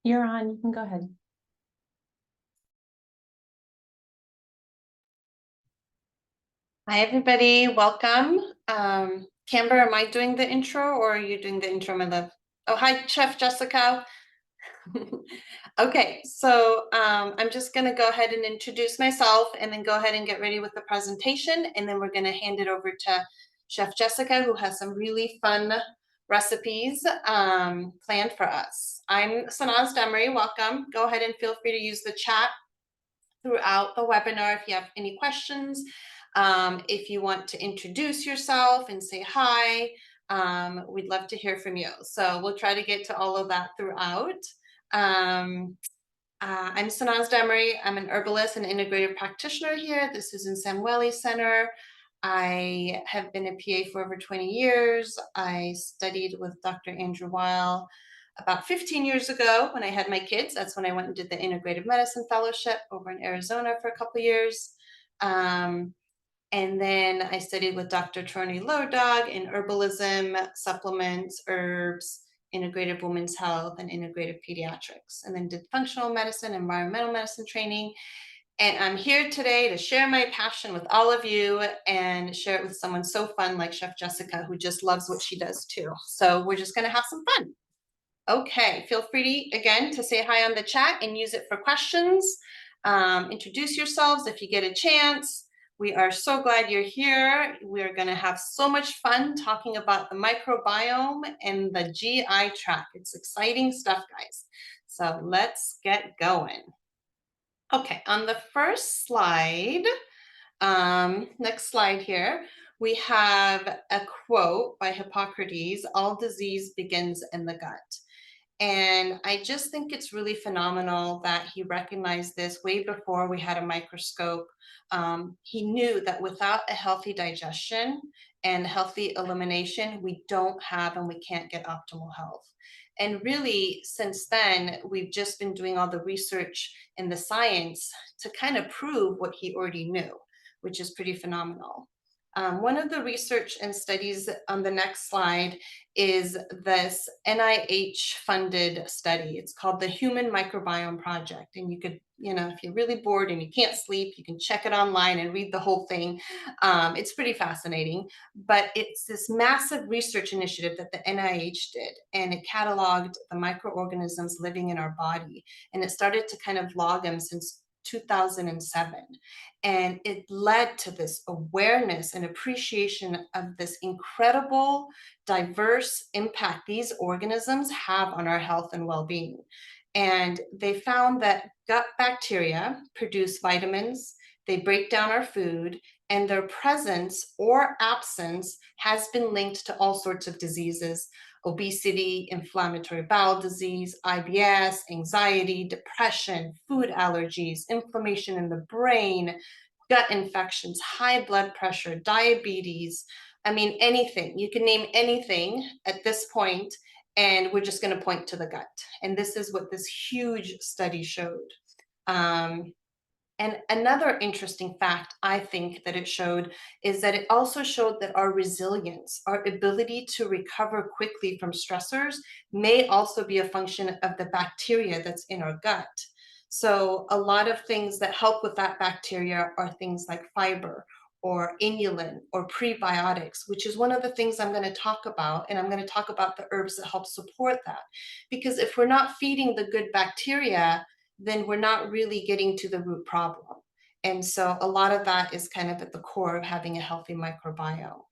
You're on. You can go ahead. Hi, everybody. Welcome. Camber, am I doing the intro or are you doing the intro, my love? Oh, hi, Chef Jessica. Okay, so I'm just going to go ahead and introduce myself and then go ahead and get ready with the presentation. And then we're going to hand it over to Chef Jessica, who has some really fun recipes planned for us. I'm Sanaz Demery. Welcome. Go ahead and feel free to use the chat throughout the webinar if you have any questions. If you want to introduce yourself and say hi, we'd love to hear from you. So we'll try to get to all of that throughout. I'm Sanaz Demery. I'm an herbalist and integrative practitioner here. This is in Samueli Center. I have been a PA for over 20 years. I studied with Dr. Andrew Weil about 15 years ago when I had my kids. That's when I went and did the integrative medicine fellowship over in Arizona for a couple of years. And then I studied with Dr. Troni Lodog in herbalism, supplements, herbs, integrative women's health, and integrative pediatrics. And then did functional medicine, environmental medicine training. And I'm here today to share my passion with all of you and share it with someone so fun like Chef Jessica, who just loves what she does too. So we're just going to have some fun. Okay, feel free again to say hi on the chat and use it for questions. Introduce yourselves if you get a chance. We are so glad you're here. We're going to have so much fun talking about the microbiome and the GI tract. It's exciting stuff, guys. So let's get going. Okay, on the first slide, next slide here, we have a quote by Hippocrates, "All disease begins in the gut." And I just think it's really phenomenal that he recognized this way before we had a microscope. He knew that without a healthy digestion and healthy elimination, we don't have and we can't get optimal health. And really, since then, we've just been doing all the research and the science to kind of prove what he already knew, which is pretty phenomenal. One of the research and studies on the next slide is this NIH-funded study. It's called the Human Microbiome Project. And you could, if you're really bored and you can't sleep, you can check it online and read the whole thing. It's pretty fascinating. But it's this massive research initiative that the NIH did, and it cataloged the microorganisms living in our body. And it started to kind of log them since 2007. And it led to this awareness and appreciation of this incredible, diverse impact these organisms have on our health and well-being. And they found that gut bacteria produce vitamins, they break down our food, and their presence or absence has been linked to all sorts of diseases: obesity, inflammatory bowel disease, IBS, anxiety, depression, food allergies, inflammation in the brain, gut infections, high blood pressure, diabetes. I mean, anything. You can name anything at this point, and we're just going to point to the gut. And this is what this huge study showed. And another interesting fact I think that it showed is that it also showed that our resilience, our ability to recover quickly from stressors, may also be a function of the bacteria that's in our gut. So a lot of things that help with that bacteria are things like fiber or inulin or prebiotics, which is one of the things I'm going to talk about. And I'm going to talk about the herbs that help support that. Because if we're not feeding the good bacteria, then we're not really getting to the root problem. And so a lot of that is kind of at the core of having a healthy microbiome.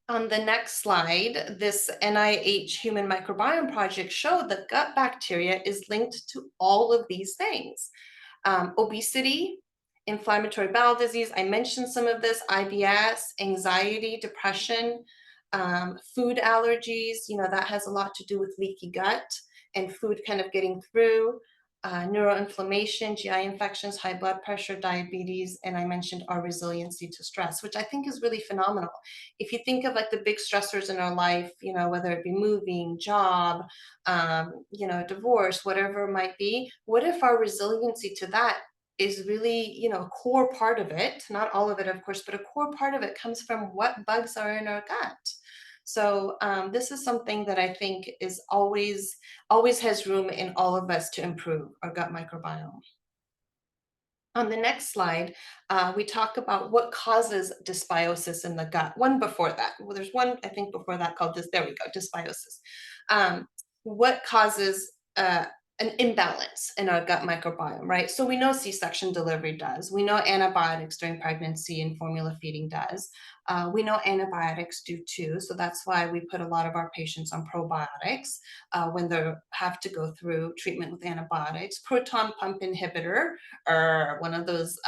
On the next slide, this NIH Human Microbiome Project showed that gut bacteria is linked to all of these things. Obesity, inflammatory bowel disease, I mentioned some of this, IBS, anxiety, depression, food allergies, that has a lot to do with leaky gut and food kind of getting through. Neuroinflammation, GI infections, high blood pressure, diabetes, and I mentioned our resiliency to stress, which I think is really phenomenal. If you think of like the big stressors in our life, whether it be moving, job, divorce, whatever it might be, what if our resiliency to that is really, a core part of it, not all of it, of course, but a core part of it comes from what bugs are in our gut. So this is something that I think is always has room in all of us to improve our gut microbiome. On the next slide, we talk about what causes dysbiosis in the gut. One before that, well, there's one I think before that called this. There we go, dysbiosis. Um, what causes an imbalance in our gut microbiome, right? So we know C-section delivery does. We know antibiotics during pregnancy and formula feeding does. We know antibiotics do too. So that's why we put a lot of our patients on probiotics when they have to go through treatment with antibiotics. Proton pump inhibitor, or one of those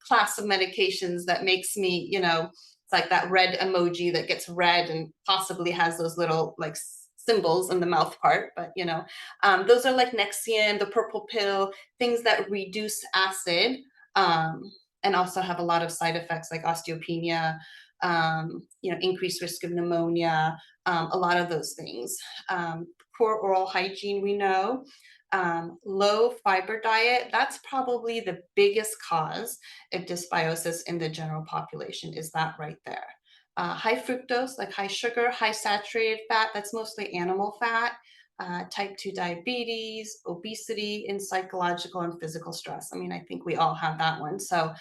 class of medications that makes me, it's like that red emoji that gets red and possibly has those little like symbols in the mouth part, but those are like Nexium, the purple pill, things that reduce acid um, and also have a lot of side effects like osteopenia, increased risk of pneumonia, a lot of those things. Poor oral hygiene, we know. Low fiber diet, that's probably the biggest cause of dysbiosis in the general population, is that right there. High fructose, like high sugar, high saturated fat, that's mostly animal fat, type 2 diabetes, obesity, and psychological and physical stress. I mean, I think we all have that one. So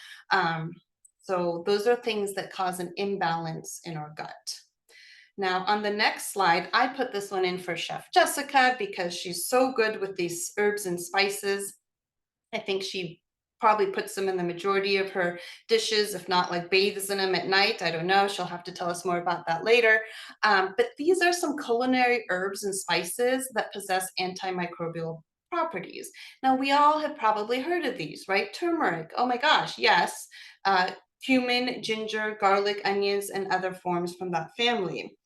those are things that cause an imbalance in our gut. Now, on the next slide, I put this one in for Chef Jessica because she's so good with these herbs and spices. I think she probably puts them in the majority of her dishes, if not like bathes in them at night. I don't know. She'll have to tell us more about that later. But these are some culinary herbs and spices that possess antimicrobial properties. Now, we all have probably heard of these, right? Turmeric. Oh my gosh, yes. Cumin, ginger, garlic, onions, and other forms from that family.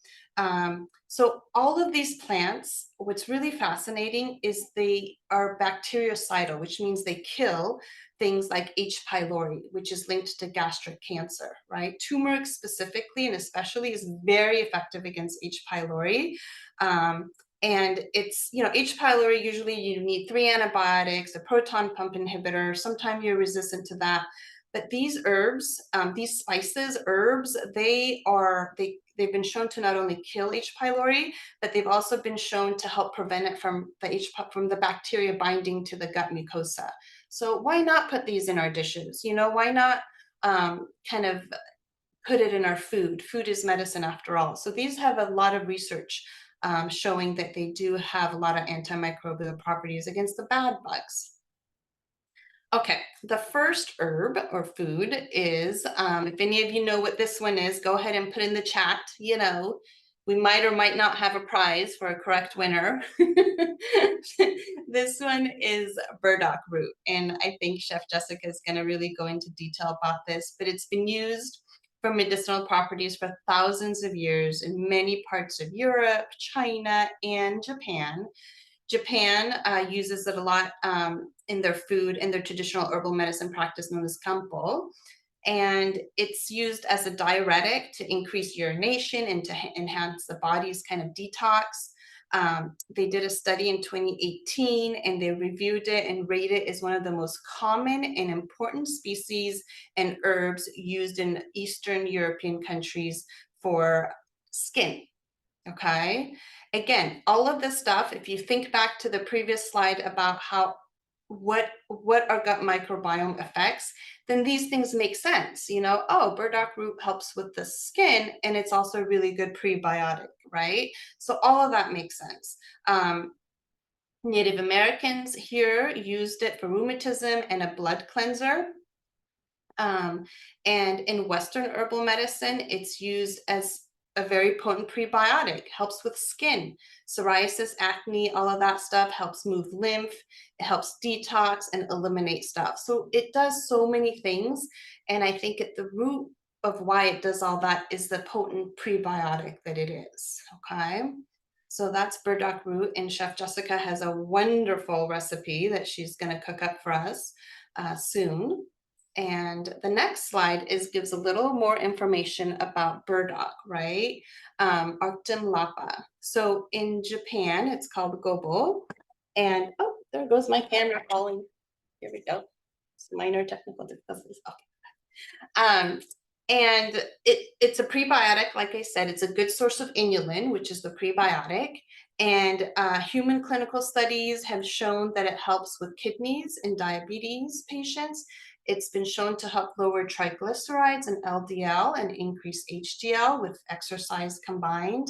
So all of these plants, what's really fascinating is they are bactericidal, which means they kill things like H. pylori, which is linked to gastric cancer, right? Turmeric specifically and especially is very effective against H. pylori. And it's, H. pylori, usually you need 3 antibiotics, a proton pump inhibitor. Sometimes you're resistant to that. But these herbs, these spices, herbs, they've been shown to not only kill H. pylori, but they've also been shown to help prevent it from the bacteria binding to the gut mucosa. So why not put these in our dishes? Why not kind of put it in our food? Food is medicine after all. So these have a lot of research showing that they do have a lot of antimicrobial properties against the bad bugs. Okay, the first herb or food is, if any of you know what this one is, go ahead and put in the chat. We might or might not have a prize for a correct winner. This one is burdock root, and I think Chef Jessica is going to really go into detail about this, but it's been used for medicinal properties for thousands of years in many parts of Europe, China, and Japan. Japan uses it a lot in their food, in their traditional herbal medicine practice known as kampo. And it's used as a diuretic to increase urination and to enhance the body's kind of detox. They did a study in 2018 and they reviewed it and rated it as one of the most common and important species and herbs used in Eastern European countries for skin. Okay. Again, all of this stuff, if you think back to the previous slide about what our gut microbiome affects, then these things make sense. Burdock root helps with the skin and it's also a really good prebiotic, right? So all of that makes sense. Native Americans here used it for rheumatism and a blood cleanser. And in Western herbal medicine, it's used as a very potent prebiotic, helps with skin, psoriasis, acne, all of that stuff, helps move lymph, it helps detox and eliminate stuff. So it does so many things. And I think at the root of why it does all that is the potent prebiotic that it is. Okay. So that's burdock root, and Chef Jessica has a wonderful recipe that she's going to cook up for us soon. And the next slide gives a little more information about burdock, right? Arctum lapa. So in Japan, it's called gobo. And oh, there goes my camera falling. Here we go. Some minor technical difficulties. Okay. And it's a prebiotic, like I said, it's a good source of inulin, which is the prebiotic. And human clinical studies have shown that it helps with kidneys in diabetes patients. It's been shown to help lower triglycerides and LDL and increase HDL with exercise combined.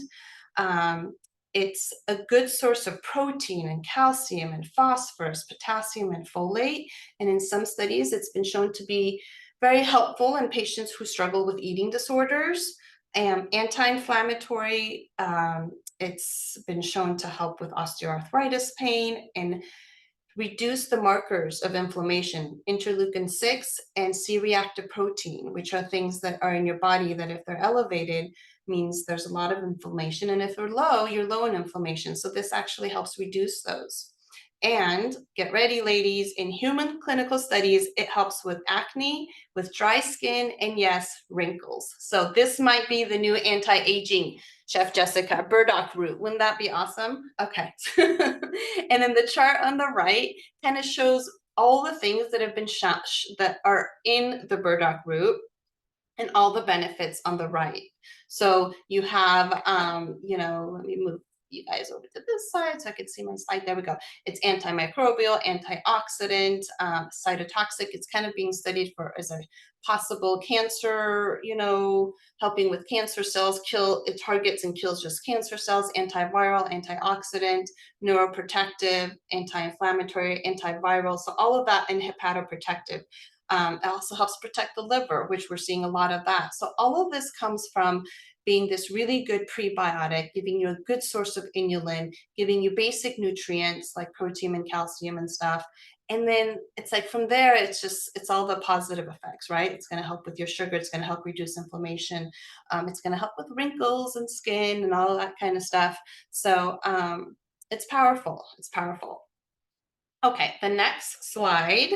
Um, it's a good source of protein and calcium and phosphorus, potassium and folate. And in some studies, it's been shown to be very helpful in patients who struggle with eating disorders. Anti-inflammatory, it's been shown to help with osteoarthritis pain and reduce the markers of inflammation, interleukin 6 and C-reactive protein, which are things that are in your body that if they're elevated means there's a lot of inflammation. And if they're low, you're low in inflammation. So this actually helps reduce those. And get ready, ladies, in human clinical studies, it helps with acne, with dry skin, and yes, wrinkles. So this might be the new anti-aging, Chef Jessica, burdock root. Wouldn't that be awesome? Okay. And then the chart on the right kind of shows all the things that have been that are in the burdock root and all the benefits on the right. So you have, let me move you guys over to this side so I can see my slide. There we go. It's antimicrobial, antioxidant, cytotoxic. It's kind of being studied for as a possible cancer, helping with cancer cells, it targets and kills just cancer cells, antiviral, antioxidant, neuroprotective, anti-inflammatory, antiviral. So all of that and hepatoprotective. It also helps protect the liver, which we're seeing a lot of that. So all of this comes from being this really good prebiotic, giving you a good source of inulin, giving you basic nutrients like protein and calcium and stuff. And then it's like from there, it's all the positive effects, right? It's going to help with your sugar. It's going to help reduce inflammation. It's going to help with wrinkles and skin and all of that kind of stuff. So it's powerful. It's powerful. Okay, the next slide.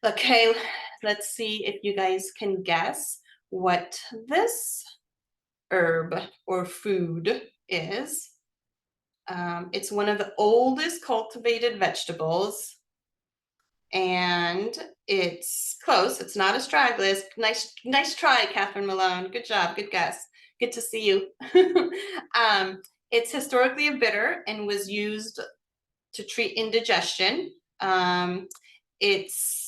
Okay, let's see if you guys can guess what this herb or food is. It's one of the oldest cultivated vegetables, and it's close. It's not astragalus. Nice try, Catherine Malone. Good job. Good guess. Good to see you. It's historically a bitter and was used to treat indigestion. It's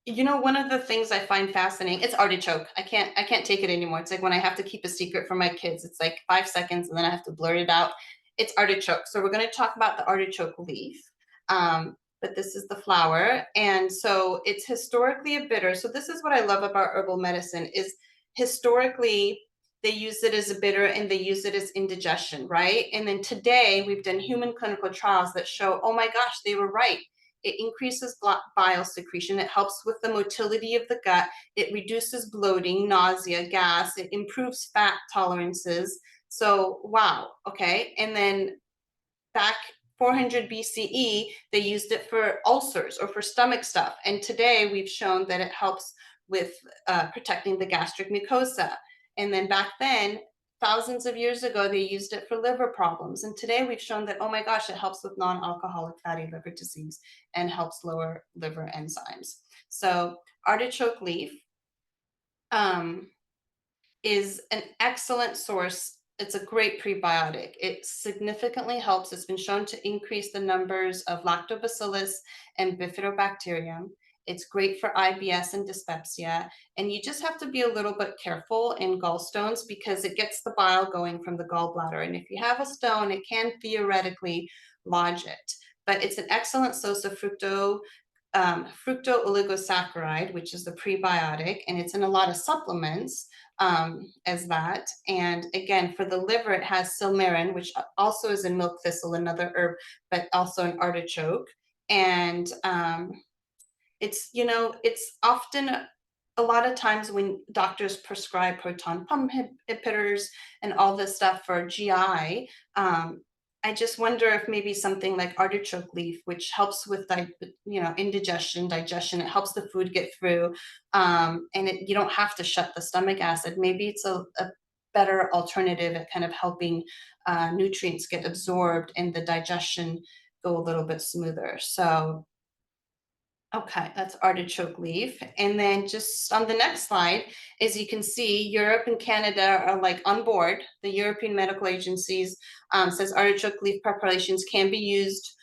one of the things I find fascinating, it's artichoke. I can't take it anymore. It's like when I have to keep a secret from my kids, it's like 5 seconds and then I have to blurt it out. It's artichoke. So we're going to talk about the artichoke leaf. But this is the flower. And so it's historically a bitter. So this is what I love about herbal medicine is historically they use it as a bitter and they use it as indigestion, right? And then today we've done human clinical trials that show, oh my gosh, they were right. It increases bile secretion. It helps with the motility of the gut. It reduces bloating, nausea, gas. It improves fat tolerances. So, wow. Okay. And then back 400 BCE, they used it for ulcers or for stomach stuff. And today we've shown that it helps with protecting the gastric mucosa. And then back then, thousands of years ago, they used it for liver problems. And today we've shown that, oh my gosh, it helps with non-alcoholic fatty liver disease and helps lower liver enzymes. So artichoke leaf is an excellent source. It's a great prebiotic. It significantly helps. It's been shown to increase the numbers of lactobacillus and bifidobacterium. It's great for IBS and dyspepsia. And you just have to be a little bit careful in gallstones because it gets the bile going from the gallbladder. And if you have a stone, it can theoretically lodge it. But it's an excellent source of fructooligosaccharides, which is the prebiotic, and it's in a lot of supplements as that. And again, for the liver, it has silmarin, which also is in milk thistle, another herb, but also an artichoke. And it's often a lot of times when doctors prescribe proton pump inhibitors and all this stuff for GI, I just wonder if maybe something like artichoke leaf, which helps with indigestion, digestion, it helps the food get through, and you don't have to shut the stomach acid. Maybe it's a better alternative at kind of helping nutrients get absorbed and the digestion go a little bit smoother. So Okay, that's artichoke leaf. And then just on the next slide, as you can see, Europe and Canada are like on board. The European medical agencies says artichoke leaf preparations can be used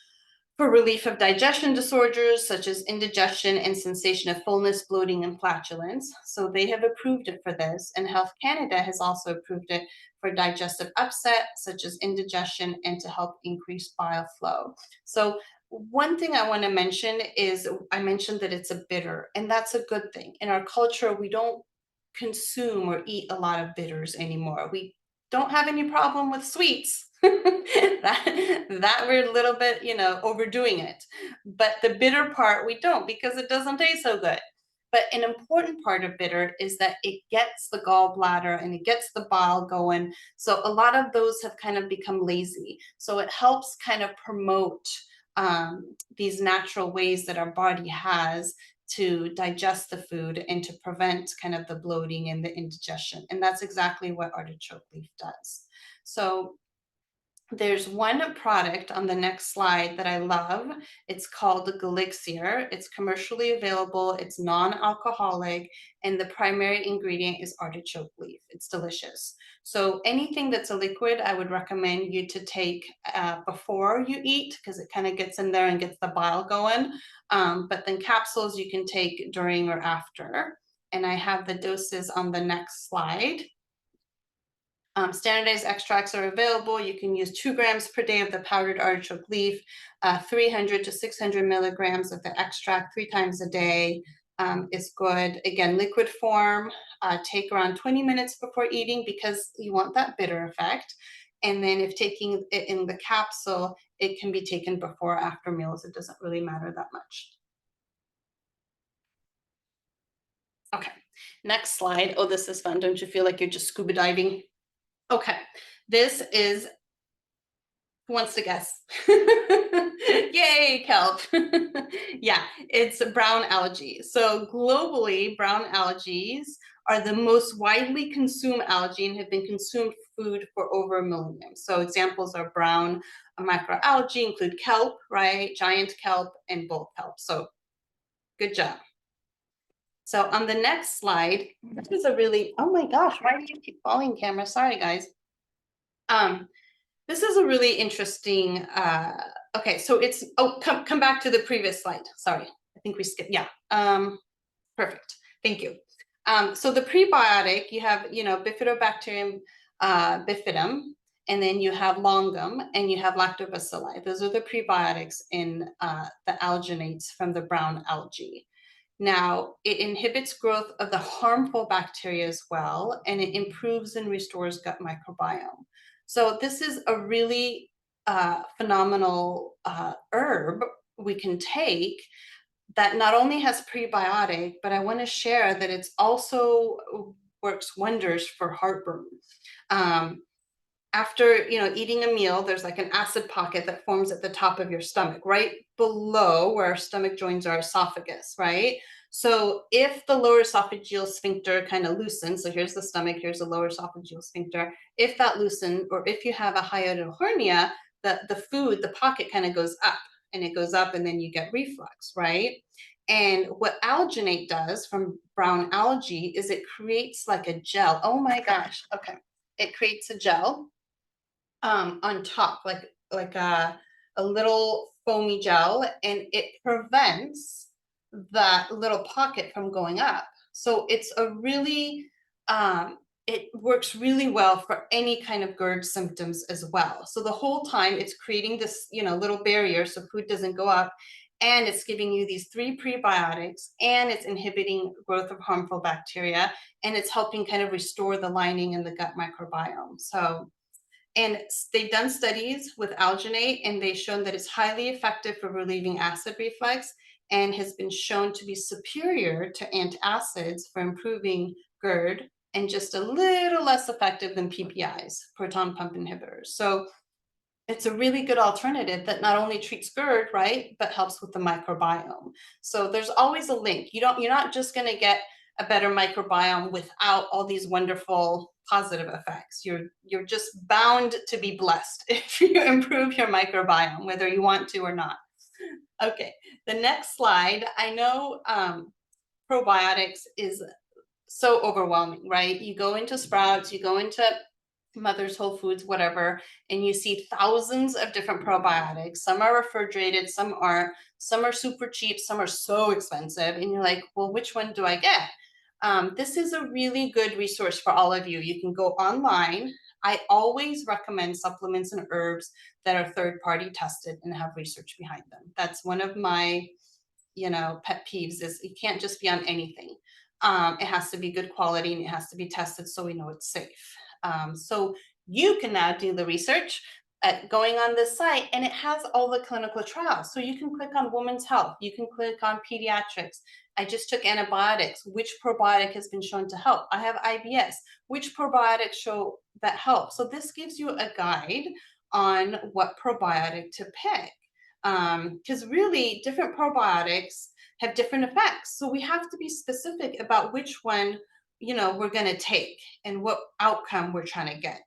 for relief of digestion disorders such as indigestion and sensation of fullness, bloating, and flatulence. So they have approved it for this, and Health Canada has also approved it for digestive upset such as indigestion and to help increase bile flow. So one thing I want to mention is I mentioned that it's a bitter, and that's a good thing. In our culture, we don't consume or eat a lot of bitters anymore. We don't have any problem with sweets. that we're a little bit, overdoing it. But the bitter part we don't because it doesn't taste so good. But an important part of bitter is that it gets the gallbladder and it gets the bile going. So a lot of those have kind of become lazy. So it helps kind of promote these natural ways that our body has to digest the food and to prevent kind of the bloating and the indigestion. And that's exactly what artichoke leaf does. So there's one product on the next slide that I love. It's called the Galixir. It's commercially available, it's non-alcoholic, and the primary ingredient is artichoke leaf. It's delicious. So anything that's a liquid, I would recommend you to take before you eat because it kind of gets in there and gets the bile going. But then capsules you can take during or after. And I have the doses on the next slide. Standardized extracts are available. You can use 2 grams per day of the powdered artichoke leaf, 300 to 600 milligrams of the extract 3 times a day is good. Again, liquid form, take around 20 minutes before eating because you want that bitter effect. And then if taking it in the capsule, it can be taken before or after meals. It doesn't really matter that much. Okay, next slide. Oh, this is fun. Don't you feel like you're just scuba diving? Okay, this is, who wants to guess? Yay, kelp. Yeah, it's brown algae. So globally, brown algae are the most widely consumed algae and have been consumed food for over a millennium. So examples are brown microalgae include kelp, right? Giant kelp and bull kelp. So good job. So on the next slide, this is a really, oh my gosh, why do you keep falling, camera? Sorry, guys. This is a really interesting, okay, so it's, oh, come back to the previous slide. Sorry, I think we skipped, yeah. Perfect, thank you. So the prebiotic, you have, Bifidobacterium bifidum, and then you have longum, and you have lactobacilli. Those are the prebiotics in the alginates from the brown algae. Now, it inhibits growth of the harmful bacteria as well, and it improves and restores gut microbiome. So this is a really phenomenal herb we can take that not only has prebiotic, but I want to share that it's also works wonders for heartburn. After eating a meal, there's like an acid pocket that forms at the top of your stomach, right below where our stomach joins our esophagus, right? So if the lower esophageal sphincter kind of loosens, so here's the stomach, here's the lower esophageal sphincter, if that loosens, or if you have a hiatal hernia, the pocket kind of goes up, and it goes up, and then you get reflux, right? And what alginate does from brown algae is it creates like a gel. Oh my gosh, okay. It creates a gel on top, like a little foamy gel, and it prevents that little pocket from going up. So it's a really, it works really well for any kind of GERD symptoms as well. So the whole time it's creating this, little barrier so food doesn't go up, and it's giving you these 3 prebiotics, and it's inhibiting growth of harmful bacteria, and it's helping kind of restore the lining and the gut microbiome. So, and they've done studies with alginate, and they've shown that it's highly effective for relieving acid reflux and has been shown to be superior to antacids for improving GERD and just a little less effective than PPIs, proton pump inhibitors. So it's a really good alternative that not only treats GERD, right, but helps with the microbiome. So there's always a link. You're not just going to get a better microbiome without all these wonderful positive effects. You're just bound to be blessed if you improve your microbiome, whether you want to or not. Okay, the next slide. I know probiotics is so overwhelming, right? You go into Sprouts, you go into Mother's Whole Foods, whatever, and you see thousands of different probiotics. Some are refrigerated, some aren't, some are super cheap, some are so expensive. And you're like, well, which one do I get? This is a really good resource for all of you. You can go online. I always recommend supplements and herbs that are third-party tested and have research behind them. That's one of my, pet peeves is you can't just be on anything. It has to be good quality and it has to be tested so we know it's safe. So you can now do the research at going on this site, and it has all the clinical trials. So you can click on women's health, you can click on pediatrics. I just took antibiotics. Which probiotic has been shown to help? I have IBS. Which probiotics show that help? So this gives you a guide on what probiotic to pick. Because really different probiotics have different effects. So we have to be specific about which one, we're going to take and what outcome we're trying to get.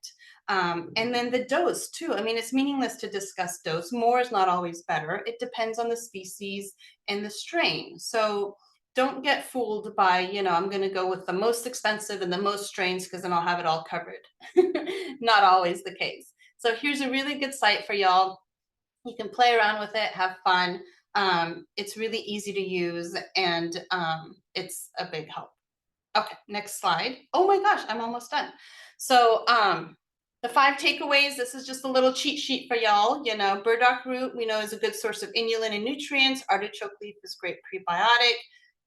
And then the dose too. I mean, it's meaningless to discuss dose. More is not always better. It depends on the species and the strain. So don't get fooled by, I'm going to go with the most expensive and the most strains because then I'll have it all covered. Not always the case. So here's a really good site for y'all. You can play around with it, have fun. It's really easy to use, and it's a big help. Okay, next slide. Oh my gosh, I'm almost done. So the 5 takeaways, this is just a little cheat sheet for y'all. Burdock root, we know, is a good source of inulin and nutrients. Artichoke leaf is great prebiotic.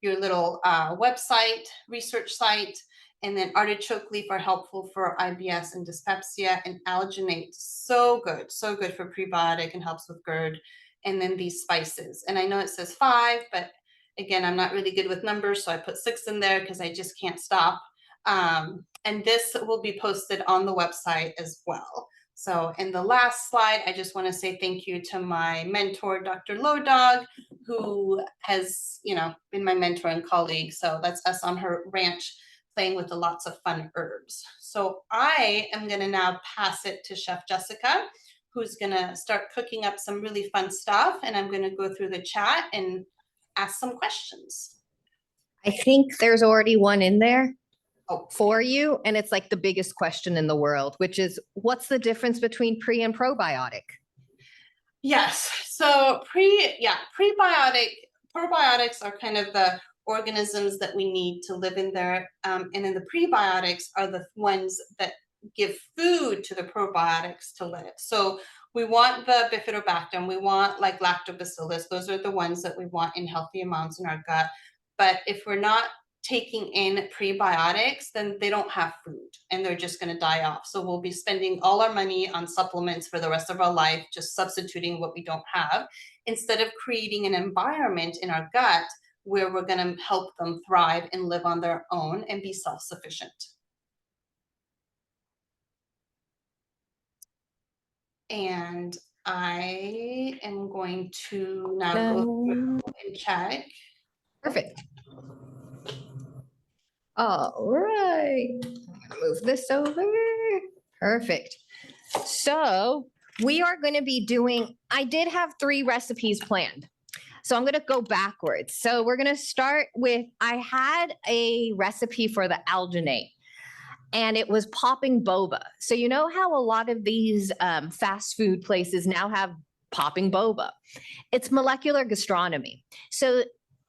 Your little website, research site. And then artichoke leaf are helpful for IBS and dyspepsia, and alginate, so good for prebiotic and helps with GERD. And then these spices. And I know it says 5, but again, I'm not really good with numbers, so I put 6 in there because I just can't stop. And this will be posted on the website as well. So in the last slide, I just want to say thank you to my mentor, Dr. Lodog, who has, been my mentor and colleague. So that's us on her ranch playing with the lots of fun herbs. So I am going to now pass it to Chef Jessica, who's going to start cooking up some really fun stuff. And I'm going to go through the chat and ask some questions. I think there's already one in there Oh, for you. And it's like the biggest question in the world, which is what's the difference between pre and probiotic? yes. So probiotics are kind of the organisms that we need to live in there. And then the prebiotics are the ones that give food to the probiotics to live. So we want the bifidobacterium, we want like lactobacillus. Those are the ones that we want in healthy amounts in our gut. But if we're not taking in prebiotics, then they don't have food and they're just going to die off. So we'll be spending all our money on supplements for the rest of our life, just substituting what we don't have, instead of creating an environment in our gut where we're going to help them thrive and live on their own and be self-sufficient. And I am going to now go through and check. Perfect. All right. I'm gonna move this over. Perfect. So we are going to be doing, I did have 3 recipes planned. So I'm going to go backwards. So we're going to start with, I had a recipe for the alginate, and it was popping boba. So you know how a lot of these fast food places now have popping boba? It's molecular gastronomy. So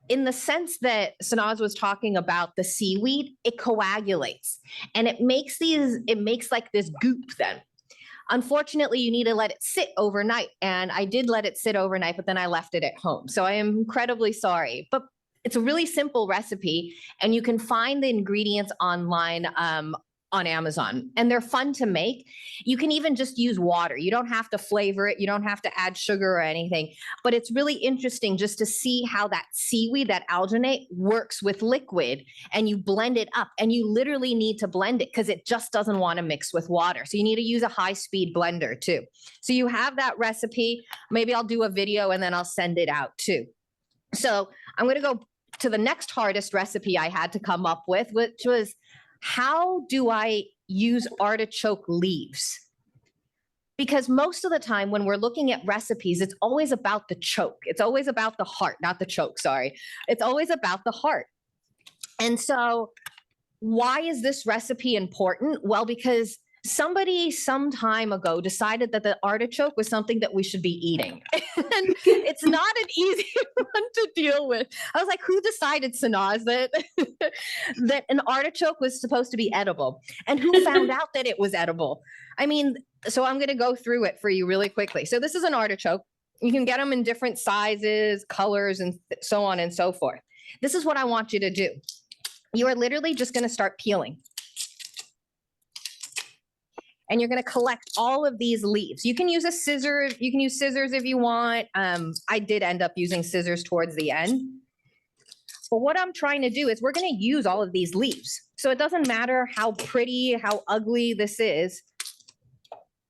in the sense that Sanaz was talking about the seaweed, it coagulates and it makes like this goop then. Unfortunately, you need to let it sit overnight. And I did let it sit overnight, but then I left it at home. So I am incredibly sorry. But it's a really simple recipe, and you can find the ingredients online on Amazon, and they're fun to make. You can even just use water. You don't have to flavor it. You don't have to add sugar or anything, but it's really interesting just to see how that seaweed, that alginate, works with liquid, and you blend it up, and you literally need to blend it because it just doesn't want to mix with water. So you need to use a high-speed blender too. So you have that recipe. Maybe I'll do a video and then I'll send it out too. So I'm going to go to the next hardest recipe I had to come up with, which was, how do I use artichoke leaves? Because most of the time when we're looking at recipes, it's always about the choke. It's always about the heart, not the choke, sorry. It's always about the heart. And so why is this recipe important? Well, because somebody some time ago decided that the artichoke was something that we should be eating. And it's not an easy one to deal with. I was like, who decided, Sanaz, that an artichoke was supposed to be edible? And who found out that it was edible? I mean, so I'm going to go through it for you really quickly. So this is an artichoke. You can get them in different sizes, colors, and so on and so forth. This is what I want you to do. You are literally just going to start peeling. And you're going to collect all of these leaves. You can use a scissor. You can use scissors if you want. I did end up using scissors towards the end. But what I'm trying to do is we're going to use all of these leaves. So it doesn't matter how pretty, how ugly this is,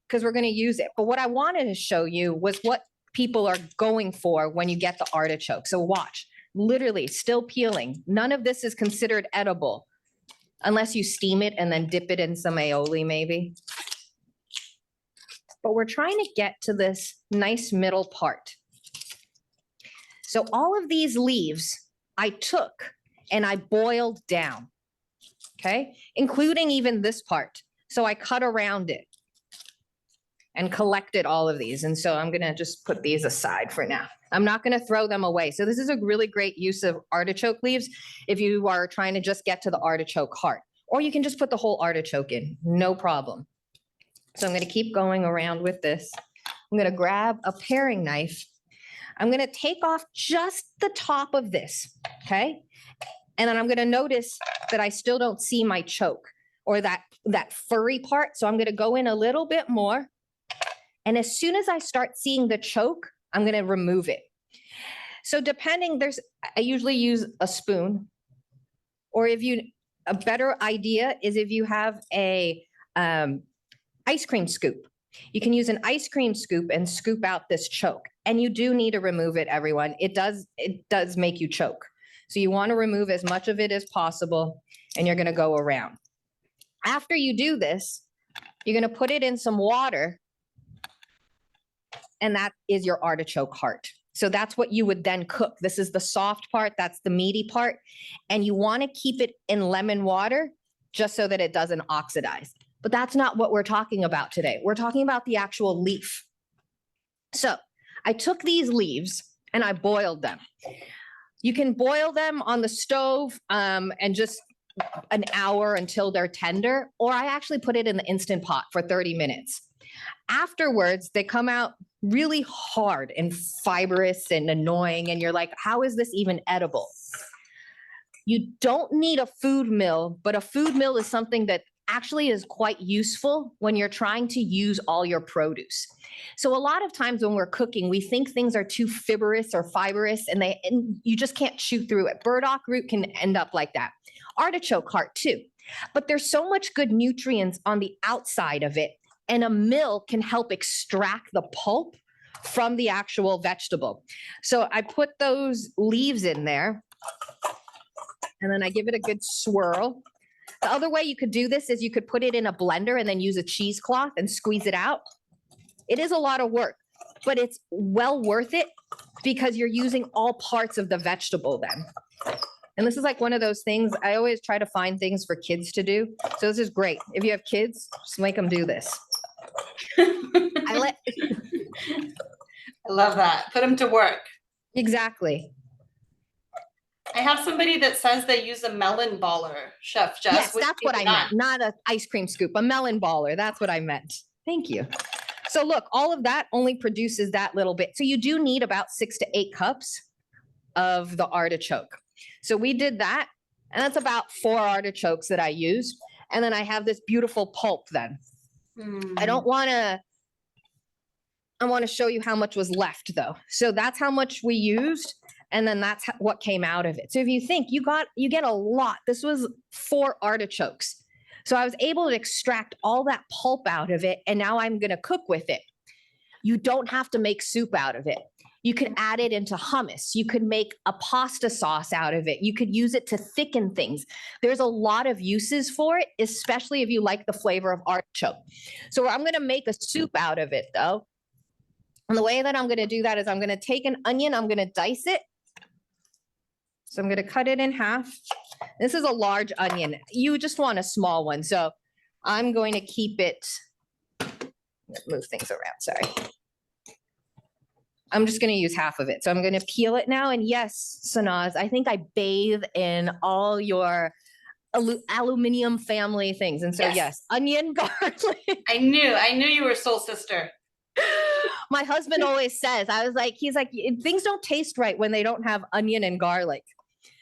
because we're going to use it. But what I wanted to show you was what people are going for when you get the artichoke. So watch, literally still peeling. None of this is considered edible unless you steam it and then dip it in some aioli maybe. But we're trying to get to this nice middle part. So all of these leaves I took and I boiled down, okay? Including even this part. So I cut around it and collected all of these. And so I'm gonna just put these aside for now. I'm not gonna throw them away. So this is a really great use of artichoke leaves if you are trying to just get to the artichoke heart, or you can just put the whole artichoke in, no problem. So I'm gonna keep going around with this. I'm gonna grab a paring knife. I'm gonna take off just the top of this, okay? And then I'm gonna notice that I still don't see my choke or that furry part. So I'm gonna go in a little bit more. And as soon as I start seeing the choke, I'm going to remove it. So depending, I usually use a spoon, or a better idea is if you have a ice cream scoop. You can use an ice cream scoop and scoop out this choke. And you do need to remove it, everyone. It does make you choke. So you want to remove as much of it as possible, and you're going to go around. After you do this, you're going to put it in some water. And that is your artichoke heart. So that's what you would then cook. This is the soft part, that's the meaty part. And you want to keep it in lemon water just so that it doesn't oxidize. But that's not what we're talking about today. We're talking about the actual leaf. So I took these leaves and I boiled them. You can boil them on the stove and just an hour until they're tender, or I actually put it in the Instant Pot for 30 minutes. Afterwards, they come out really hard and fibrous and annoying, and you're like, how is this even edible? You don't need a food mill, but a food mill is something that actually is quite useful when you're trying to use all your produce. So a lot of times when we're cooking, we think things are too fibrous or fibrous, and you just can't chew through it. Burdock root can end up like that. Artichoke heart too. But there's so much good nutrients on the outside of it, and a mill can help extract the pulp from the actual vegetable. So I put those leaves in there, and then I give it a good swirl. The other way you could do this is you could put it in a blender and then use a cheesecloth and squeeze it out. It is a lot of work, but it's well worth it because you're using all parts of the vegetable then. And this is like one of those things, I always try to find things for kids to do. So this is great. If you have kids, just make them do this. I love that. Put them to work. Exactly. I have somebody that says they use a melon baller, Chef Jess. Yes, that's what I meant. Not an ice cream scoop, a melon baller. That's what I meant. Thank you. So look, all of that only produces that little bit. So you do need about 6 to 8 cups of the artichoke. So we did that, and that's about 4 artichokes that I used. And then I have this beautiful pulp then. I want to show you how much was left though. So that's how much we used. And then that's what came out of it. So if you think you get a lot, this was 4 artichokes. So I was able to extract all that pulp out of it. And now I'm going to cook with it. You don't have to make soup out of it. You could add it into hummus. You could make a pasta sauce out of it. You could use it to thicken things. There's a lot of uses for it, especially if you like the flavor of artichoke. So I'm going to make a soup out of it though. And the way that I'm going to do that is I'm going to take an onion, I'm going to dice it. So I'm going to cut it in half. This is a large onion. You just want a small one. So I'm going to keep it, move things around, sorry. I'm just going to use half of it. So I'm going to peel it now. And yes, Sanaz, I think I bathe in all your aluminum family things. And so yes, onion, garlic. I knew you were soul sister. My husband always says, he's like, things don't taste right when they don't have onion and garlic.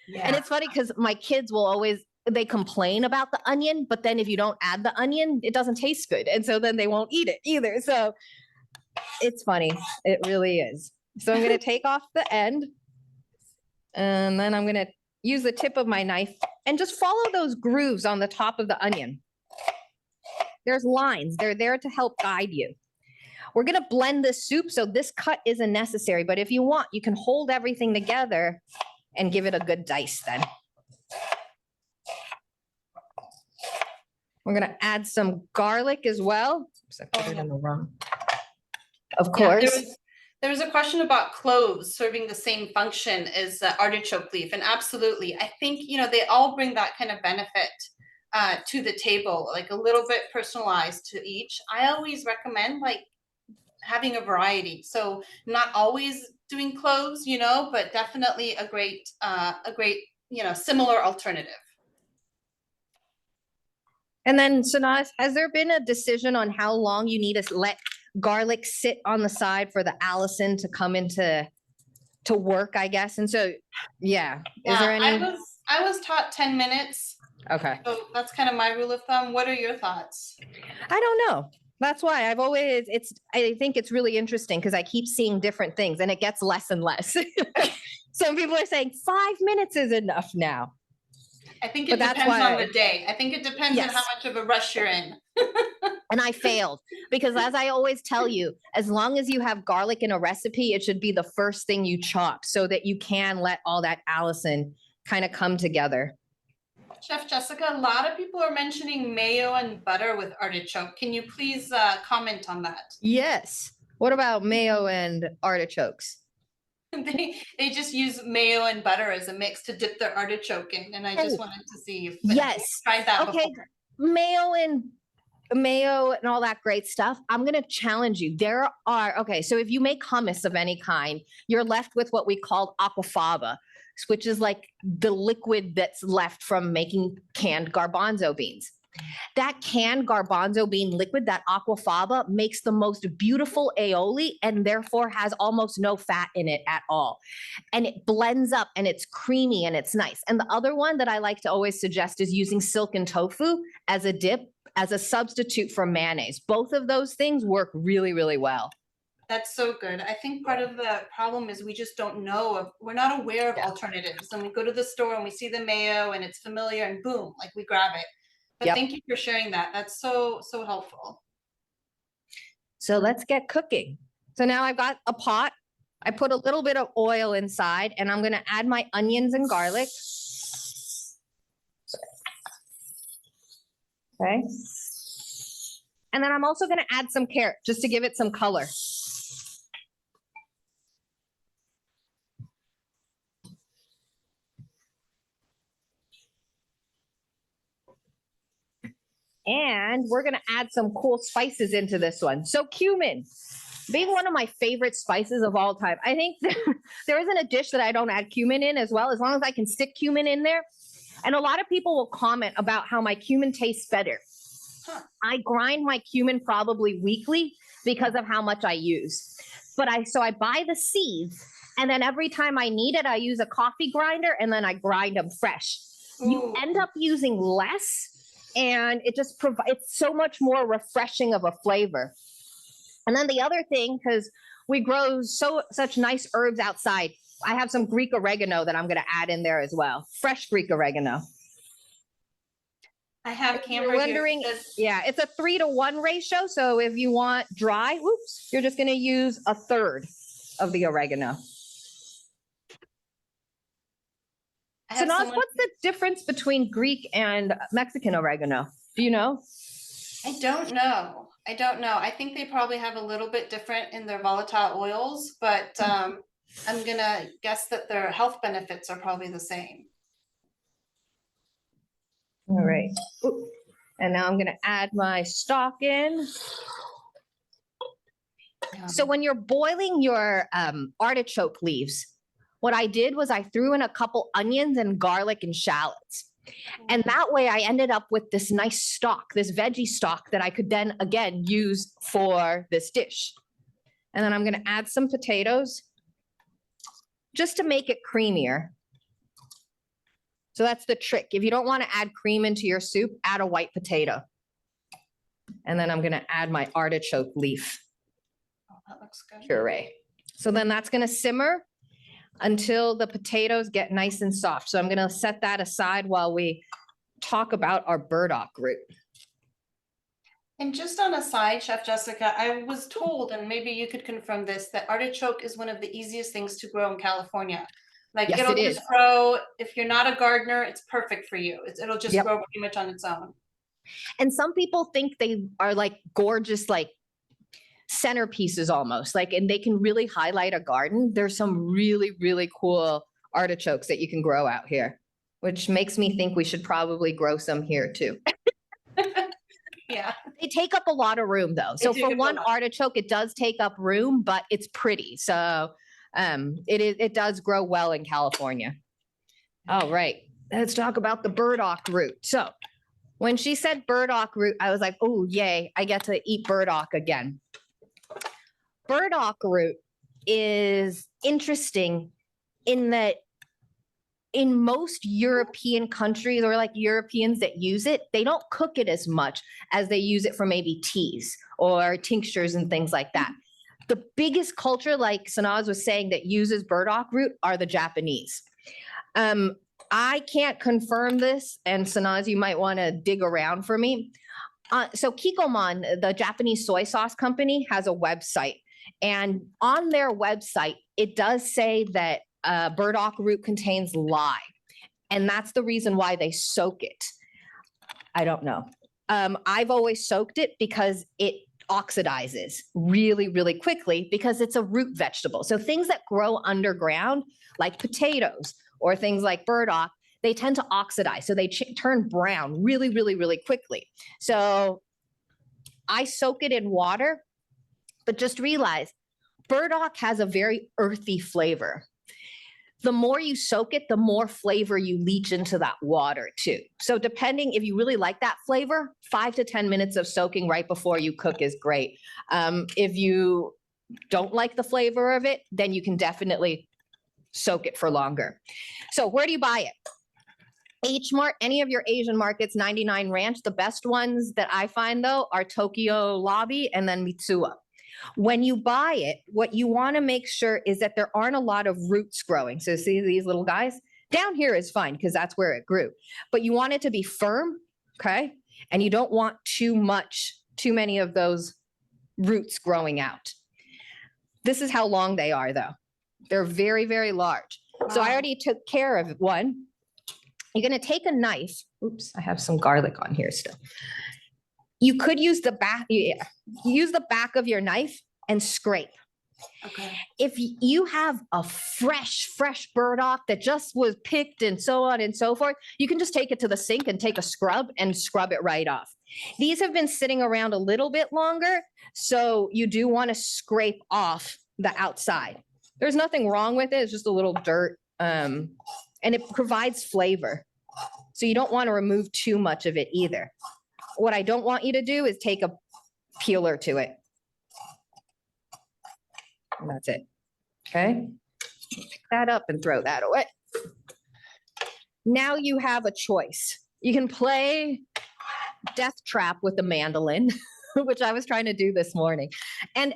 Yeah. And it's funny because my kids will always, they complain about the onion, but then if you don't add the onion, it doesn't taste good. And so then they won't eat it either. So it's funny. It really is. So I'm going to take off the end and then I'm going to use the tip of my knife and just follow those grooves on the top of the onion. There's lines. They're there to help guide you. We're going to blend this soup, so this cut isn't necessary, but if you want, you can hold everything together and give it a good dice then. We're going to add some garlic as well. Oops, I put it in the wrong. Of course. Yeah, there was a question about cloves serving the same function as artichoke leaf, and absolutely. I think, they all bring that kind of benefit to the table, like a little bit personalized to each. I always recommend having a variety. So not always doing cloves, but definitely a great, similar alternative. And then Sanaz, has there been a decision on how long you need to let garlic sit on the side for the Allison to come into work, I guess? And so, yeah. Is there any? I was taught 10 minutes. Okay. So that's kind of my rule of thumb. What are your thoughts? I don't know. That's why I think it's really interesting because I keep seeing different things and it gets less and less. Some people are saying 5 minutes is enough now. I think it depends on the day. I think it depends on how much of a rush you're in. And I failed because as I always tell you, as long as you have garlic in a recipe, it should be the first thing you chop so that you can let all that Allison kind of come together. Chef Jessica, a lot of people are mentioning mayo and butter with artichoke. Can you please comment on that? Yes. What about mayo and artichokes? They just use mayo and butter as a mix to dip their artichoke in, and I just wanted to see if you tried that before. Mayo and all that great stuff. I'm going to challenge you. So if you make hummus of any kind, you're left with what we call aquafaba, which is like the liquid that's left from making canned garbanzo beans. That canned garbanzo bean liquid, that aquafaba, makes the most beautiful aioli and therefore has almost no fat in it at all. And it blends up and it's creamy and it's nice. And the other one that I like to always suggest is using silken tofu as a dip, as a substitute for mayonnaise. Both of those things work really, really well. That's so good. I think part of the problem is we just don't know. We're not aware of alternatives. And we go to the store and we see the mayo and it's familiar and boom, we grab it. But thank you for sharing that. That's so, so helpful. So let's get cooking. So now I've got a pot. I put a little bit of oil inside and I'm going to add my onions and garlic. Okay. And then I'm also going to add some carrot just to give it some color. And we're going to add some cool spices into this one. So cumin, being one of my favorite spices of all time. I think there isn't a dish that I don't add cumin in as well, as long as I can stick cumin in there. And a lot of people will comment about how my cumin tastes better. I grind my cumin probably weekly because of how much I use. So I buy the seeds, and then every time I need it, I use a coffee grinder, and then I grind them fresh. Ooh. You end up using less, and it just it's so much more refreshing of a flavor. And then the other thing, because we grow such nice herbs outside, I have some Greek oregano that I'm going to add in there as well. Fresh Greek oregano. I have camera wondering, yeah, it's a 3-to-1 ratio. So if you want dry, you're just going to use a third. of the oregano. I So have Naz, someone, what's the difference between Greek and Mexican oregano? Do you know? I don't know. I don't know. I think they probably have a little bit different in their volatile oils, but I'm gonna guess that their health benefits are probably the same. All right. Oop. And now I'm going to add my stock in. So when you're boiling your artichoke leaves, what I did was I threw in a couple onions and garlic and shallots. And that way I ended up with this nice stock, this veggie stock that I could then again use for this dish. And then I'm going to add some potatoes just to make it creamier. So that's the trick. If you don't want to add cream into your soup, add a white potato. And then I'm going to add my artichoke leaf Oh, that looks good. puree. So then that's going to simmer until the potatoes get nice and soft. So I'm going to set that aside while we talk about our burdock root. And just on a side, Chef Jessica, I was told, and maybe you could confirm this, that artichoke is one of the easiest things to grow in California. Like Yes, it'll it just is. grow, if you're not a gardener, it's perfect for you. It'll just Yep. grow pretty much on its own. And some people think they are like gorgeous, like centerpieces almost, like, and they can really highlight a garden. There's some really, really cool artichokes that you can grow out here, which makes me think we should probably grow some here too. Yeah. They take up a lot of room though. So do for take up a one lot. artichoke, it does take up room, but it's pretty. So it does grow well in California. All right, let's talk about the burdock root. So when she said burdock root, I was like, oh, yay, I get to eat burdock again. Burdock root is interesting in that in most European countries or like Europeans that use it, they don't cook it as much as they use it for maybe teas or tinctures and things like that. The biggest culture, like Sanaz was saying, that uses burdock root are the Japanese. I can't confirm this, and Sanaz, you might want to dig around for me. So Kikkoman, the Japanese soy sauce company, has a website. And on their website, it does say that burdock root contains lye. And that's the reason why they soak it. I don't know. I've always soaked it because it oxidizes really, really quickly because it's a root vegetable. So things that grow underground, like potatoes or things like burdock, they tend to oxidize. So they turn brown really, really, really quickly. So I soak it in water, but just realize burdock has a very earthy flavor. The more you soak it, the more flavor you leach into that water too. So depending, if you really like that flavor, 5 to 10 minutes of soaking right before you cook is great. If you don't like the flavor of it, then you can definitely soak it for longer. So where do you buy it? H Mart, any of your Asian markets, 99 Ranch. The best ones that I find though are Tokyo Lobby and then Mitsuwa. When you buy it, what you want to make sure is that there aren't a lot of roots growing. So see these little guys? Down here is fine because that's where it grew. But you want it to be firm, okay? And you don't want too many of those roots growing out. This is how long they are though. They're very, very large. So I already took care of one. You're going to take a knife. Oops, I have some garlic on here still. You could use the back, use the back of your knife and scrape. Okay. If you have a fresh burdock that just was picked and so on and so forth, you can just take it to the sink and take a scrub and scrub it right off. These have been sitting around a little bit longer, so you do want to scrape off the outside. There's nothing wrong with it. It's just a little dirt, and it provides flavor. So you don't want to remove too much of it either. What I don't want you to do is take a peeler to it. And that's it. Okay. Pick that up and throw that away. Now you have a choice. You can play Death Trap with the mandolin, which I was trying to do this morning. And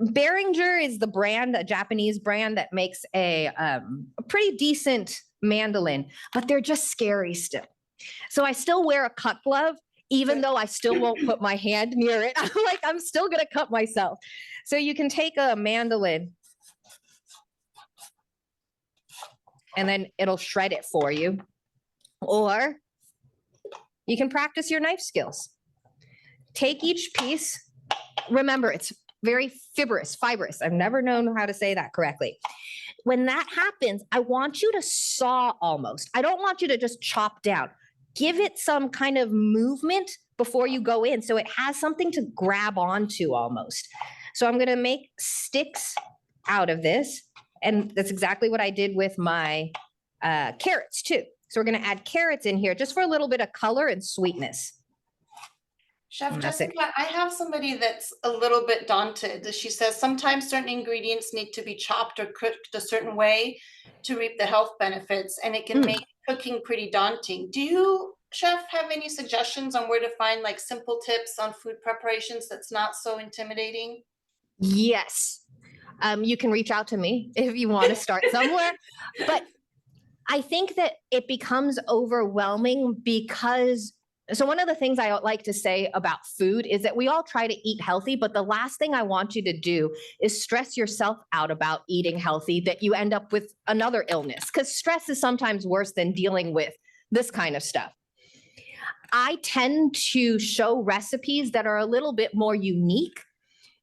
Behringer is the brand, a Japanese brand that makes a pretty decent mandolin, but they're just scary still. So I still wear a cut glove, even though I still won't put my hand near it. I'm still going to cut myself. So you can take a mandolin and then it'll shred it for you. Or you can practice your knife skills. Take each piece. Remember, it's very fibrous. I've never known how to say that correctly. When that happens, I want you to saw almost. I don't want you to just chop down. Give it some kind of movement before you go in so it has something to grab onto almost. So I'm going to make sticks out of this. And that's exactly what I did with my carrots too. So we're going to add carrots in here just for a little bit of color and sweetness. Chef Jessica, I have somebody that's a little bit daunted. She says sometimes certain ingredients need to be chopped or cooked a certain way to reap the health benefits, and it can make cooking pretty daunting. Do you, Chef, have any suggestions on where to find like simple tips on food preparations that's not so intimidating? Yes. You can reach out to me if you want to start somewhere. But I think that it becomes overwhelming because, so one of the things I like to say about food is that we all try to eat healthy, but the last thing I want you to do is stress yourself out about eating healthy, that you end up with another illness, because stress is sometimes worse than dealing with this kind of stuff. I tend to show recipes that are a little bit more unique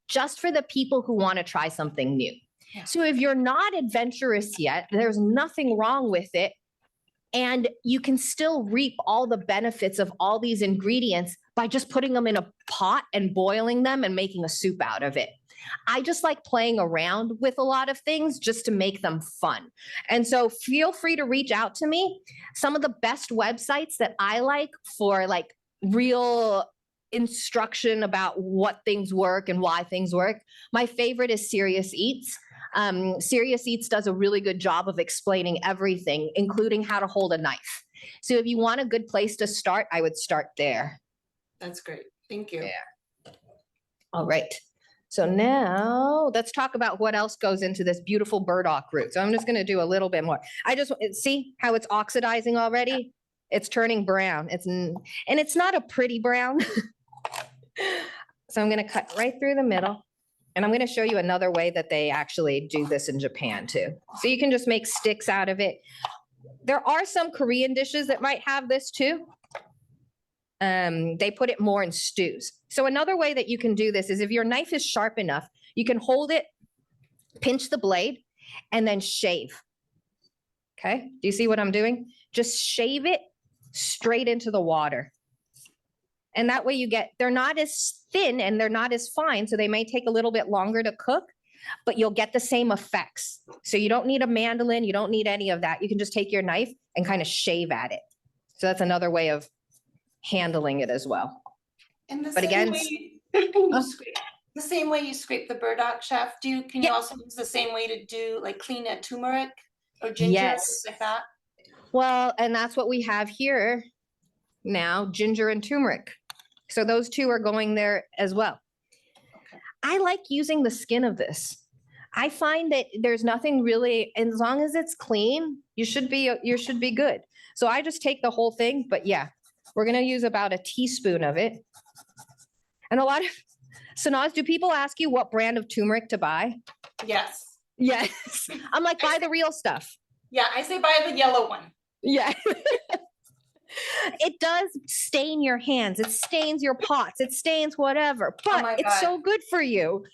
just for the people who want to try something new. Yeah. So if you're not adventurous yet, there's nothing wrong with it. And you can still reap all the benefits of all these ingredients by just putting them in a pot and boiling them and making a soup out of it. I just like playing around with a lot of things just to make them fun. And so feel free to reach out to me. Some of the best websites that I like for like real instruction about what things work and why things work. My favorite is Serious Eats. Serious Eats does a really good job of explaining everything, including how to hold a knife. So if you want a good place to start, I would start there. That's great. Thank you. Yeah. All right. So now let's talk about what else goes into this beautiful burdock root. So I'm just going to do a little bit more. I just see how it's oxidizing already. It's turning brown. And it's not a pretty brown. So I'm going to cut right through the middle. And I'm going to show you another way that they actually do this in Japan too. So you can just make sticks out of it. There are some Korean dishes that might have this too. They put it more in stews. So another way that you can do this is if your knife is sharp enough, you can hold it, pinch the blade, and then shave. Okay, do you see what I'm doing? Just shave it straight into the water. And that way you get, they're not as thin and they're not as fine, so they may take a little bit longer to cook, but you'll get the same effects. So you don't need a mandolin, you don't need any of that. You can just take your knife and kind of shave at it. So that's another way of handling it as well. And but again, the same way you scrape the burdock, Chef, can you also use the same way to do like clean a turmeric or ginger, yes, like that? Well, and that's what we have here now, ginger and turmeric. So those two are going there as well. Okay. I like using the skin of this. I find that there's nothing really, as long as it's clean, you should be good. So I just take the whole thing, but yeah, we're going to use about a teaspoon of it. And a lot of, Sanaz, do people ask you what brand of turmeric to buy? Yes. Yes. I'm like, buy the real stuff. Yeah, I say buy the yellow one. Yeah. It does stain your hands. It stains your pots. It stains whatever, but it's so good for you.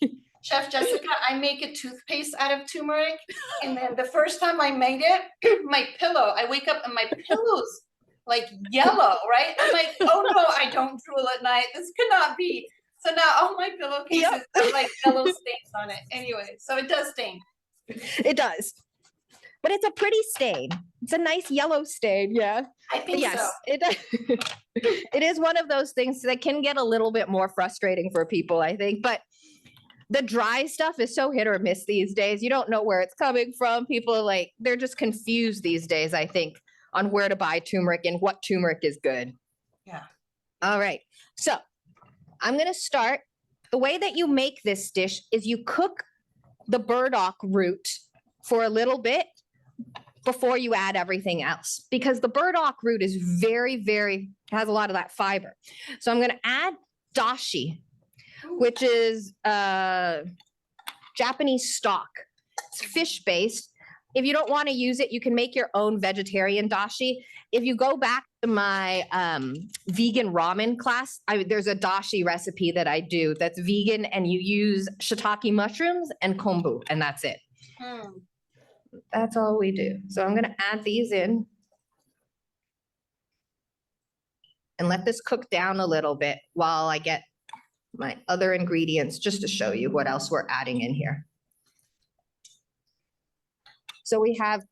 Chef Jessica, I make a toothpaste out of turmeric. And then the first time I made it, my pillow, I wake up and my pillow's like yellow, right? I'm like, oh no, I don't drool at night. This could not be. So now all my pillowcases have like yellow stains on it. Anyway, so it does stain. It does. But it's a pretty stain. It's a nice yellow stain, yeah. I think so. It is one of those things that can get a little bit more frustrating for people, I think. But the dry stuff is so hit or miss these days. You don't know where it's coming from. People are like, they're just confused these days, I think, on where to buy turmeric and what turmeric is good. Yeah. All right. So I'm going to start. The way that you make this dish is you cook the burdock root for a little bit before you add everything else, because the burdock root is has a lot of that fiber. So I'm going to add dashi, which is Japanese stock. It's fish-based, If you don't want to use it, you can make your own vegetarian dashi. If you go back to my vegan ramen class, there's a dashi recipe that I do that's vegan, and you use shiitake mushrooms and kombu, and that's it. That's all we do. So I'm going to add these in and let this cook down a little bit while I get my other ingredients, just to show you what else we're adding in here. So we have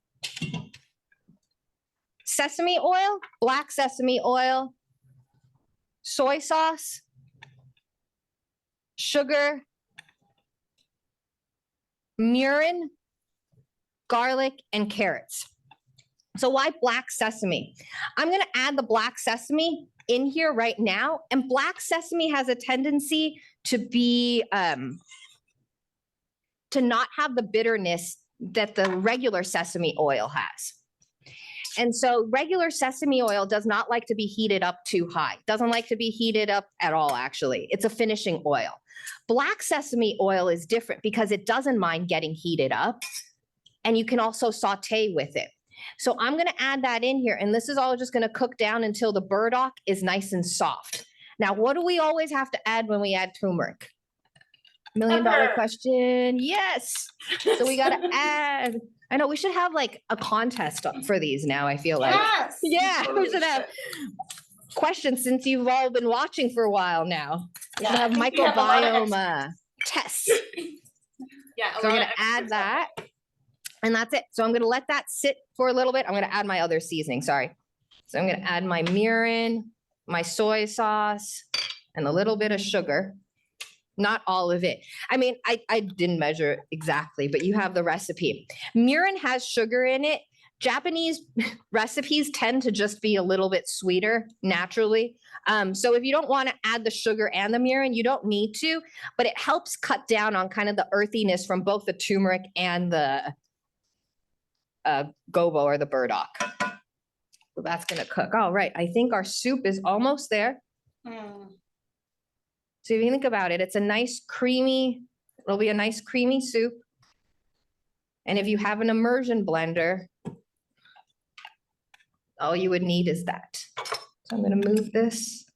sesame oil, black sesame oil, soy sauce, sugar, mirin, garlic, and carrots. So why black sesame? I'm going to add the black sesame in here right now. And black sesame has a tendency to be, to not have the bitterness that the regular sesame oil has. And so regular sesame oil does not like to be heated up too high. Doesn't like to be heated up at all, actually. It's a finishing oil. Black sesame oil is different because it doesn't mind getting heated up. And you can also saute with it. So I'm going to add that in here. And this is all just going to cook down until the burdock is nice and soft. Now, what do we always have to add when we add turmeric? $1 million question. Yes. So we got to add. I know we should have like a contest for these now, I feel like. Yes. Yeah, we should have questions since you've all been watching for a while now. We should have microbiome tests. Yeah. So we're going to add that. And that's it. So I'm going to let that sit for a little bit. I'm going to add my other seasoning. Sorry. So I'm going to add my mirin, my soy sauce, and a little bit of sugar. Not all of it. I mean, I didn't measure it exactly, but you have the recipe. Mirin has sugar in it. Japanese recipes tend to just be a little bit sweeter naturally. So if you don't want to add the sugar and the mirin, you don't need to, but it helps cut down on kind of the earthiness from both the turmeric and the gobo or the burdock. So that's going to cook. All right. I think our soup is almost there. So if you think about it, it's a nice creamy, it'll be a nice creamy soup. And if you have an immersion blender, all you would need is that. So I'm going to move this.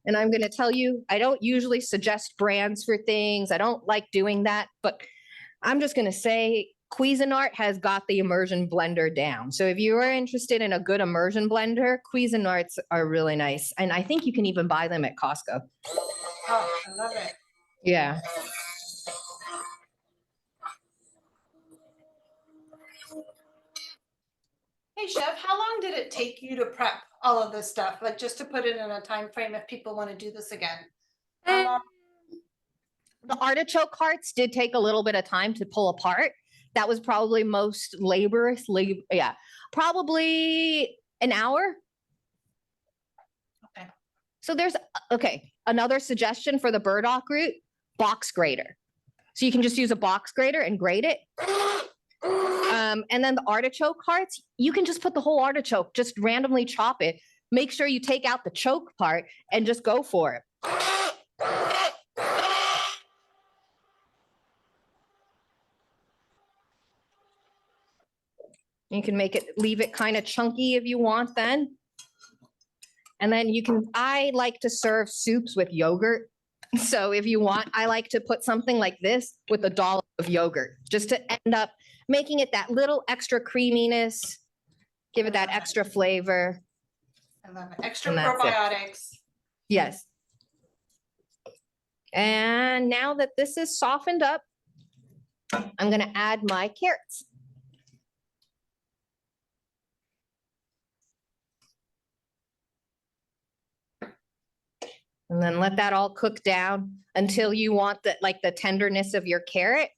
And I'm going to tell you, I don't usually suggest brands for things. I don't like doing that, but I'm just going to say Cuisinart has got the immersion blender down. So if you are interested in a good immersion blender, Cuisinarts are really nice. And I think you can even buy them at Costco. Oh, I love it. Yeah. Hey, Chef, how long did it take you to prep all of this stuff? Like just to put it in a time frame if people want to do this again. How long? The artichoke hearts did take a little bit of time to pull apart. That was probably most laborious. Yeah, probably an hour. Okay. So there's, okay, another suggestion for the burdock root, box grater. So you can just use a box grater and grate it. And then the artichoke hearts, you can just put the whole artichoke, just randomly chop it. Make sure you take out the choke part and just go for it. You can make it, leave it kind of chunky if you want then. And then you can, I like to serve soups with yogurt. So if you want, I like to put something like this with a dollop of yogurt, just to end up making it that little extra creaminess, give it that extra flavor. I love it. Extra probiotics. Yes. And now that this is softened up, I'm going to add my carrots. And then let that all cook down until you want the, like the tenderness of your carrot.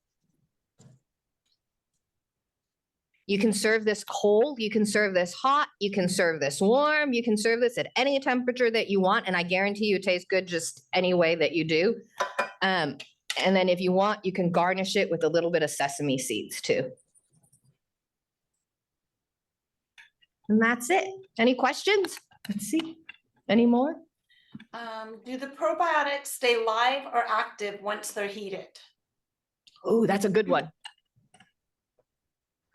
You can serve this cold, you can serve this hot, you can serve this warm, you can serve this at any temperature that you want. And I guarantee you it tastes good just any way that you do. And then if you want, you can garnish it with a little bit of sesame seeds too. And that's it. Any questions? Let's see. Any more? Do the probiotics stay live or active once they're heated? Oh, that's a good one.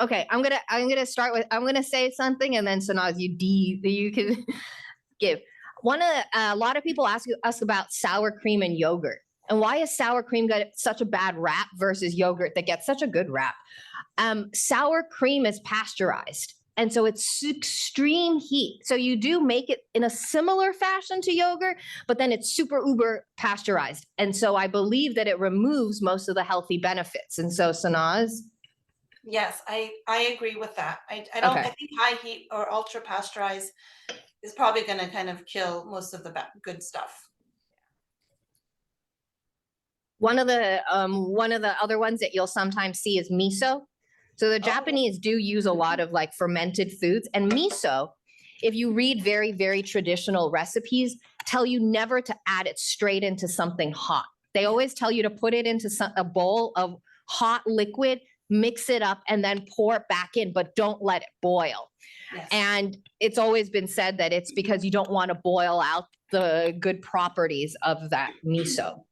Okay, I'm gonna start with, I'm gonna say something, and then Sanaz, you can give. A lot of people ask us about sour cream and yogurt, and why is sour cream got such a bad rap versus yogurt that gets such a good rap? Sour cream is pasteurized. And so it's extreme heat. So you do make it in a similar fashion to yogurt, but then it's super uber pasteurized. And so I believe that it removes most of the healthy benefits. And so Sanaz, Yes, I agree with that. I don't, okay. I think high heat or ultra pasteurized is probably going to kind of kill most of the good stuff. One of the other ones that you'll sometimes see is miso. So the Japanese do use a lot of like fermented foods, and miso, if you read very, very traditional recipes, tell you never to add it straight into something hot. They always tell you to put it into a bowl of hot liquid, mix it up, and then pour it back in, but don't let it boil. Yes. And it's always been said that it's because you don't want to boil out the good properties of that miso.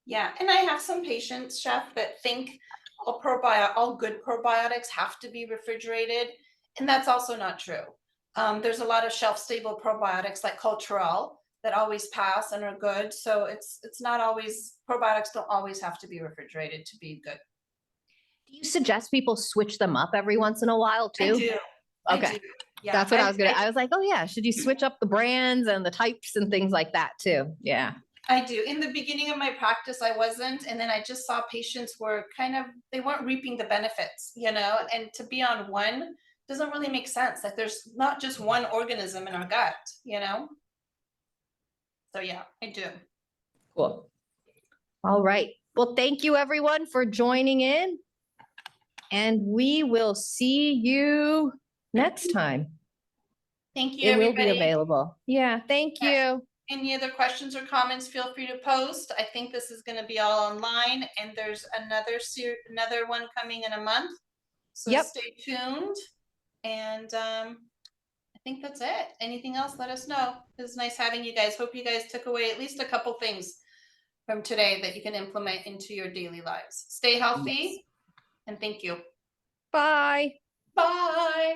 Yeah, and I have some patients, Chef, that think all good probiotics have to be refrigerated, and that's also not true. There's a lot of shelf-stable probiotics like Cultural that always pass and are good. So it's not always, probiotics don't always have to be refrigerated to be good. Do you suggest people switch them up every once in a while too? I do. Okay. I do. Yeah, That's what I was like, oh yeah, should you switch up the brands and the types and things like that too? Yeah. I do. In the beginning of my practice, I wasn't. And then I just saw patients were they weren't reaping the benefits, and to be on one doesn't really make sense. Like there's not just one organism in our gut. So yeah, I do. Cool. All right. Well, thank you everyone for joining in. And we will see you next time. Thank you, It will everybody. be available. Yeah, thank you. Any other questions or comments, feel free to post. I think this is going to be all online, and there's another one coming in a month. So Stay tuned. And I think that's it. Anything else, let us know. It was nice having you guys. Hope you guys took away at least a couple things from today that you can implement into your daily lives. Stay healthy, and thank you. Bye. Bye.